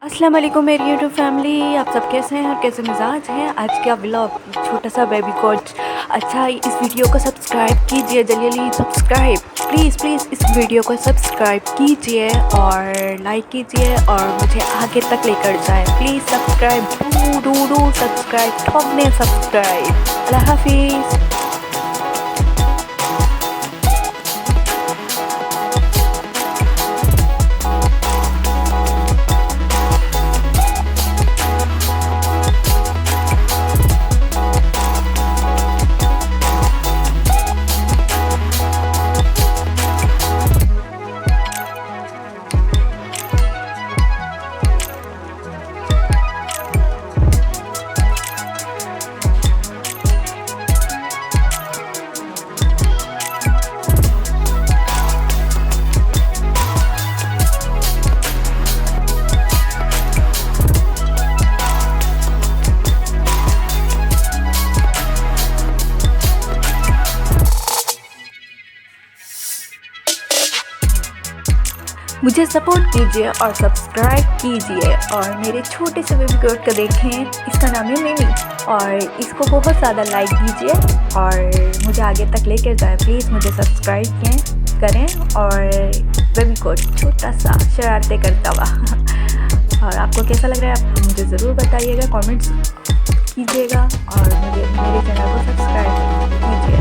अस्सलाम वालेकुम मेरी यूट्यूब फैमिली, आप सब कैसे हैं और कैसे मिजाज हैं। आज का व्लॉग छोटा सा बेबी कोच। अच्छा, इस वीडियो को सब्सक्राइब कीजिए, जल्दी सब्सक्राइब प्लीज़ प्लीज़ इस वीडियो को सब्सक्राइब कीजिए और लाइक कीजिए और मुझे आगे तक लेकर जाए। प्लीज़ सब्सक्राइब, डू सब्सक्राइब, ठोकने सब्सक्राइब। अल्लाह हाफिज़। मुझे सपोर्ट कीजिए और सब्सक्राइब कीजिए और मेरे छोटे से बेबी गोट को देखें। इसका नाम है मिमी और इसको बहुत ज़्यादा लाइक कीजिए और मुझे आगे तक लेकर जाए। प्लीज़ मुझे सब्सक्राइब करें और बेबी गोट छोटा सा शरारतें करता हुआ। और आपको कैसा लग रहा है आप मुझे ज़रूर बताइएगा, कमेंट्स कीजिएगा और मुझे मेरे चैनल को सब्सक्राइब कीजिए।